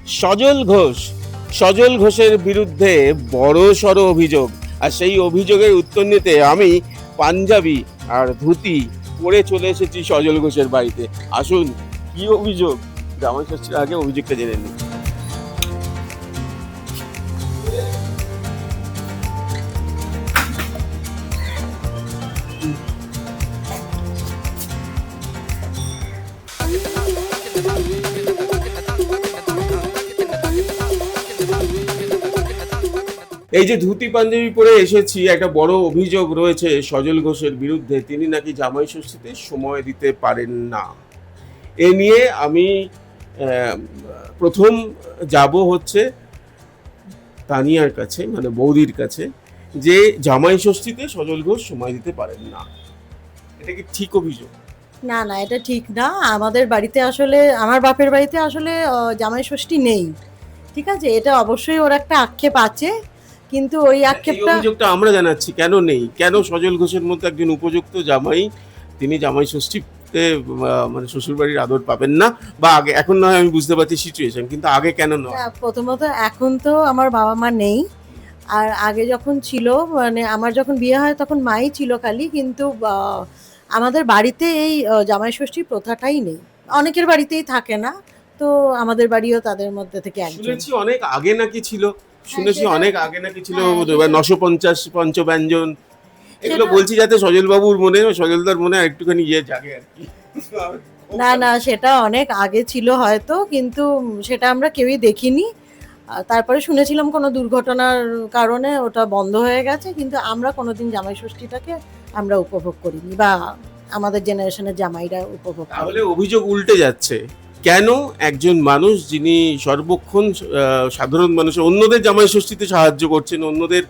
সজল ঘোষ, সজল ঘোষের বিরুদ্ধে বড় সড় অভিযোগ, আর সেই অভিযোগের উত্তর নিতে আমি পাঞ্জাবি আর ধুতি পরে চলে এসেছি সজল ঘোষের বাড়িতে। আসুন, কি অভিযোগ, জামাই ষষ্ঠীর আগে অভিযোগটা জেনে নিই। এই যে ধুতি পাঞ্জাবি পরে এসেছি, একটা বড় অভিযোগ রয়েছে সজল ঘোষের বিরুদ্ধে। তিনি নাকি জামাই ষষ্ঠীতে সময় দিতে পারেন না। এ নিয়ে আমি প্রথম যাব হচ্ছে তানিয়ার কাছে, মানে বৌদির কাছে, যে জামাই ষষ্ঠীতে সজল ঘোষ সময় দিতে পারেন না। এটা কি ঠিক অভিযোগ? না না, এটা ঠিক না। আমাদের বাড়িতে আসলে, আমার বাপের বাড়িতে আসলে জামাই ষষ্ঠী নেই, ঠিক আছে? এটা অবশ্যই ওর একটা আক্ষেপ আছে, কিন্তু ওই এই আক্ষেপটা অভিযোগটা আমরা জানাচ্ছি, কেন নেই, কেন সজল ঘোষের মতো একজন উপযুক্ত জামাই, তিনি জামাই ষষ্ঠীতে মানে শ্বশুরবাড়ির আদর পাবেন না, বা আগে, এখন নয় আমি বুঝতে পারছি সিচুয়েশন, কিন্তু আগে কেন নয়? প্রথমত এখন তো আমার বাবা মা নেই, আর আগে যখন ছিল, মানে আমার যখন বিয়ে হয় তখন মাই ছিল খালি, কিন্তু আমাদের বাড়িতে এই জামাই ষষ্ঠী প্রথাটাই নেই। অনেকের বাড়িতেই থাকে না, তো আমাদের বাড়িও তাদের মধ্যে থেকে একজন। শুনেছি অনেক আগে নাকি ছিল, শুনেছি সেটা- অনেক আগে নাকি ছিল, হ্যাঁ, সেটা- 950 পঞ্চব্যঞ্জন, এগুলো সেটা- বলছি যাতে সজল বাবুর মনে, সজলদার মনে একটুখানি ইয়ে জাগে আর কি। না না, সেটা অনেক আগে ছিল হয়তো, কিন্তু সেটা আমরা কেউই দেখিনি। তারপরে শুনেছিলাম কোনো দুর্ঘটনার কারণে ওটা বন্ধ হয়ে গেছে, কিন্তু আমরা কোনোদিন জামাই ষষ্ঠীটাকে আমরা উপভোগ করিনি, বা আমাদের জেনারেশনের জামাইরা উপভোগ করেনি। তাহলে অভিযোগ উল্টে যাচ্ছে। কেন একজন মানুষ যিনি সর্বক্ষণ সাধারণ মানুষের, অন্যদের জামাই ষষ্ঠীতে সাহায্য করছেন, অন্যদের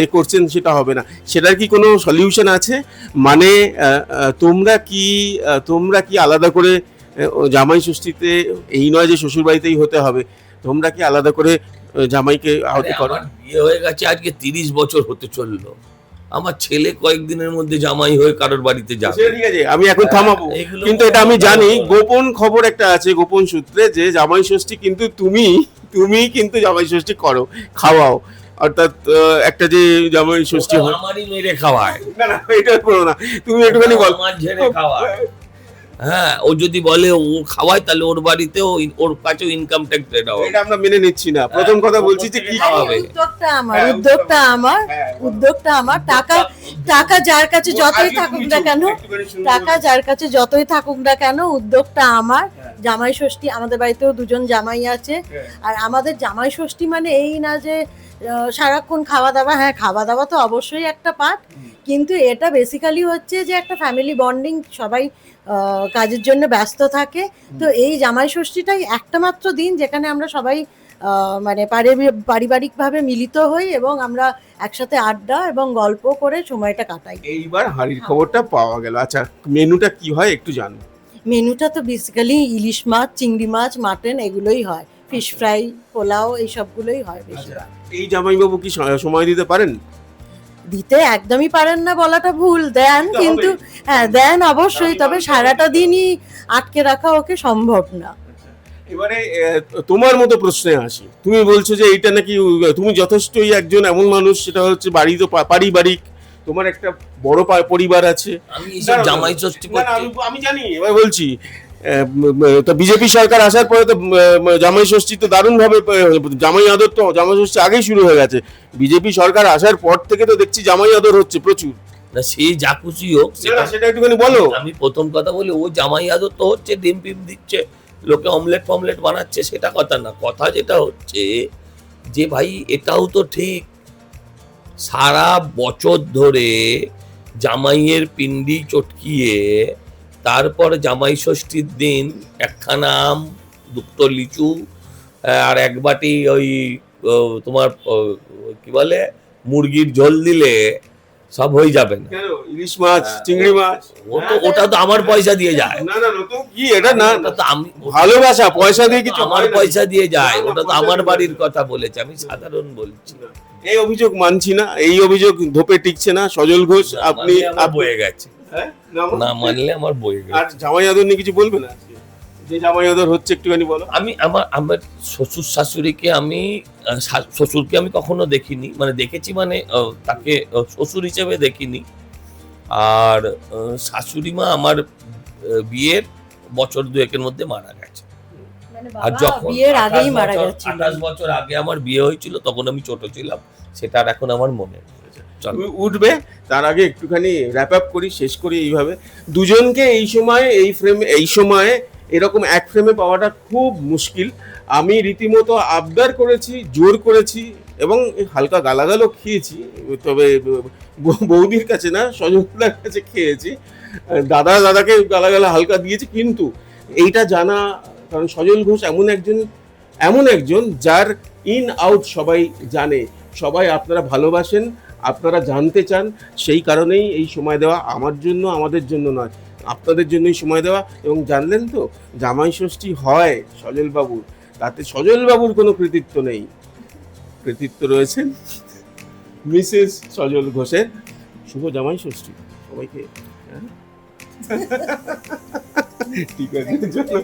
এ করছেন, সেটা হবে না? সেটার কি কোনো সলিউশন আছে? মানে তোমরা কি আলাদা করে জামাই ষষ্ঠীতে, এই নয় যে শ্বশুর বাড়িতেই হতে হবে, তোমরা কি আলাদা করে জামাইকে আহতি করো? আমার বিয়ে হয়ে গেছে আজকে 30 বছর হতে চললো। আমার ছেলে কয়েকদিনের মধ্যে জামাই হয়ে কারোর বাড়িতে যাবে। সেটা ঠিক আছে, আমি এখন থামাবো, এগুলো কিন্তু এটা আমি জানি, গোপন খবর একটা আছে গোপন সূত্রে, যে জামাই ষষ্ঠী কিন্তু তুমি কিন্তু জামাই ষষ্ঠী করো, খাওয়াও, অর্থাৎ একটা যে জামাই ষষ্ঠী ওটা হয়। আমারই মেরে খাওয়ায়, না না, এটা করো না, তুমি একটুখানি বল। আমার ঝেড়ে খাওয়ায়। হ্যাঁ, ও যদি বলে ও খাওয়ায়, তাহলে ওর বাড়িতেও ওর কাছেও ইনকাম ট্যাক্স দেওয়া হবে। এটা আমরা মেনে নিচ্ছি না। প্রথম কথা বলছি যে কি খাওয়াবে। উদ্যোগটা আমার, হ্যাঁ, উদ্যোগটা আমার, হ্যাঁ, উদ্যোগটা আমার। টাকা যার কাছে যতই থাকুক না কেন, টাকা যার কাছে যতই থাকুক না কেন, উদ্যোগটা আমার। জামাই ষষ্ঠী, আমাদের বাড়িতেও দুজন জামাই আছে, আর আমাদের জামাই ষষ্ঠী মানে এই না যে সারাক্ষণ খাওয়া দাওয়া। হ্যাঁ, খাওয়া দাওয়া তো অবশ্যই একটা পার্ট, কিন্তু এটা বেসিক্যালি হচ্ছে যে একটা ফ্যামিলি বন্ডিং। সবাই কাজের জন্য ব্যস্ত থাকে, তো এই জামাই ষষ্ঠীটাই একটা মাত্র দিন যেখানে আমরা সবাই মানে পারিবারিকভাবে মিলিত হই, এবং আমরা একসাথে আড্ডা এবং গল্প করে সময়টা কাটাই। এইবার হাড়ির খবরটা পাওয়া গেল। আচ্ছা, মেনুটা কি হয় একটু জানো? মেনুটা তো বেসিক্যালি ইলিশ মাছ, চিংড়ি মাছ, মাটন, এগুলোই হয়। ফিশ ফ্রাই, পোলাও, এই সবগুলোই হয় বেশিরভাগ। এই জামাইবাবু কি সময় দিতে পারেন? দিতে একদমই পারেন না বলাটা ভুল, দেন, দিতে কিন্তু হবে। হ্যাঁ দেন অবশ্যই, তবে সারাটা দিনই আটকে রাখা ওকে সম্ভব না। এবারে তোমার মতো প্রশ্নে আসি। তুমি বলছো যে এইটা নাকি তুমি যথেষ্টই একজন এমন মানুষ, সেটা হচ্ছে বাড়ি তো পারিবারিক, তোমার একটা বড় পরিবার আছে। আমি এইসব জামাই ষষ্ঠী না, না, করতে আমি জানি, এবার বলছি, তো বিজেপি সরকার আসার পরে তো জামাই ষষ্ঠী তো দারুণ ভাবে, জামাই আদর তো জামাই ষষ্ঠী আগেই শুরু হয়ে গেছে। বিজেপি সরকার আসার পর থেকে তো দেখছি জামাই আদর হচ্ছে প্রচুর। না, সে যা খুশি হোক, সেটা একটুখানি বলো। আমি প্রথম কথা বলি, ও জামাই আদর তো হচ্ছে, ডিম ফিম দিচ্ছে, লোকে অমলেট ফমলেট বানাচ্ছে, সেটা কথা না। কথা যেটা হচ্ছে যে ভাই, এটাও তো ঠিক, সারা বছর ধরে জামাইয়ের পিন্ডি চটকিয়ে তারপর জামাই ষষ্ঠীর দিন একখানা আম, দুটো লিচু, আর এক বাটি ওই তোমার কি বলে মুরগির ঝোল দিলে সব হয়ে যাবে না? কেন, ইলিশ মাছ, চিংড়ি মাছ, ওটা তো আমার পয়সা দিয়ে যায়। না না, তো কি এটা? না, ওটা তো আমি, ভালোবাসা পয়সা দিয়ে কিছু আমার হয় না। পয়সা দিয়ে যায়, না, না, ওটা তো পয়সা আমার দিয়ে বাড়ির যায়। কথা বলেছে, আমি সাধারণ বলছি। এই অভিযোগ মানছি না, এই অভিযোগ ধোপে টিকছে না। সজল ঘোষ, আপনি আমার বয়ে গেছে, হ্যাঁ? না মানলে আমার বয়ে আর গেছে। জামাই আদর নিয়ে কিছু বলবেন আজকে? যে জামাই আদর হচ্ছে একটুখানি বলো। আমি আমার শ্বশুর শাশুড়িকে আমি শ্বশুরকে আমি কখনো দেখিনি, মানে দেখেছি মানে তাকে শ্বশুর হিসেবে দেখিনি। আর শাশুড়ি মা আমার বিয়ের বছর দুয়েকের মধ্যে মারা গেছে। মানে আর বাবা যখন বিয়ের আগেই মারা 28 গেছিল। বছর আগে আমার বিয়ে হয়েছিল, তখন আমি ছোট ছিলাম, সেটা আর এখন আমার মনে নেই। চলো। তুমি উঠবে, তার আগে একটুখানি র্যাপ আপ করি, শেষ করি এইভাবে। দুজনকে এই সময় এই সময়ে এরকম এক ফ্রেমে পাওয়াটা খুব মুশকিল। আমি রীতিমতো আবদার করেছি, জোর করেছি এবং হালকা গালাগালও খেয়েছি, তবে বৌদির কাছে না, সজলদার কাছে খেয়েছি। দাদাকে গালাগালা হালকা দিয়েছি, কিন্তু এইটা জানা, কারণ সজল ঘোষ এমন একজন যার ইন আউট সবাই জানে, সবাই আপনারা ভালোবাসেন, আপনারা জানতে চান। সেই কারণেই এই সময় দেওয়া, আমার জন্য, আমাদের জন্য নয়, আপনাদের জন্যই সময় দেওয়া। এবং জানলেন তো জামাই ষষ্ঠী হয় সজলবাবুর, তাতে সজলবাবুর কোনো কৃতিত্ব নেই, কৃতিত্ব রয়েছেন মিসেস সজল ঘোষের। শুভ জামাই ষষ্ঠী সবাইকে। হ্যাঁ? ঠিক আছে, চলো।